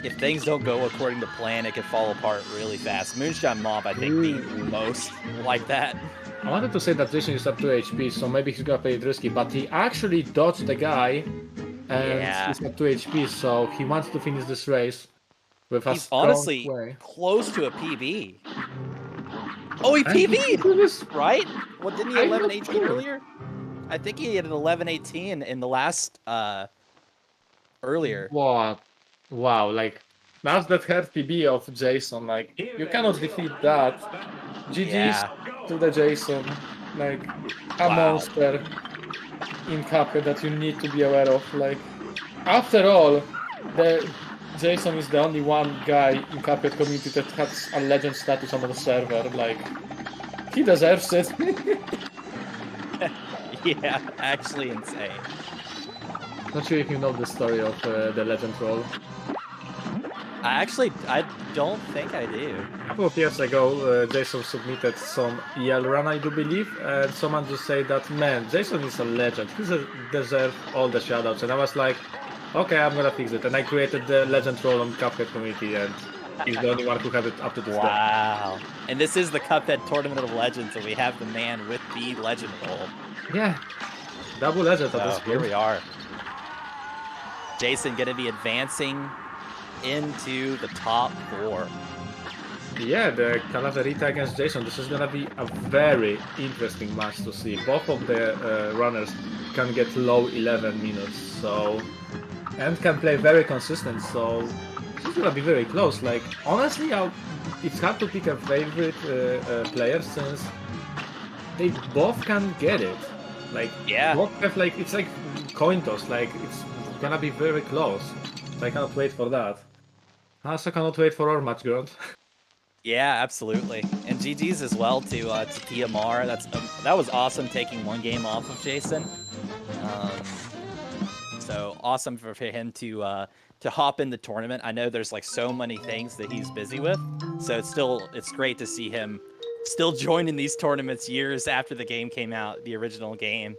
if things don't go according to plan, it can fall apart really fast. Moonshine Mob, I think, being most like that. I wanted to say that Jason is up to HP, so maybe he's gonna play it risky, but he actually dodged the guy, and Yeah. he's up to HP, so he wants to finish this race with a He's strong honestly play. close to a PB. Oh, he And he PB'd! did this- Right? What, didn't he I'm 11-18 not sure. earlier? I think he had an 11-18 in the last, earlier. What? Wow, like, that's the third PB of Jason, like, you cannot defeat that. GG's Yeah. to the Jason, like, a Wow. monster in Cuphead that you need to be aware of, like, after all, the Jason is the only one guy in Cuphead community that has a legend status on the server, like, he deserves it. Yeah, actually insane. Not sure if you know the story of the legend role. I don't think I do. A couple of years ago, Jason submitted some EL run, I do believe, and someone just said that, man, Jason is a legend, he deserves all the shoutouts, and I was like, okay, I'm gonna fix it, and I created the legend role on Cuphead community, and he's the only one who had it up to this day. Wow. And this is the Cuphead Tournament of Legends, and we have the man with the legend role. Yeah, double legend at So this here point. we are. Jason gonna be advancing into the top 4. Yeah, the Calaverita against Jason, this is gonna be a very interesting match to see. Both of the runners can get low 11 minutes, so, and can play very consistent, so it's gonna be very close. Like, honestly, it's hard to pick a favorite player since they both can get it. Like, Yeah. both have, like, it's like coin toss, like, it's gonna be very close. I cannot wait for that. I also cannot wait for our match, Grunt. Yeah, absolutely. And GG's as well to TMR. That was awesome taking one game off of Jason. So awesome for him to hop in the tournament. I know there's like so many things that he's busy with, so it's great to see him still joining these tournaments years after the game came out, the original game.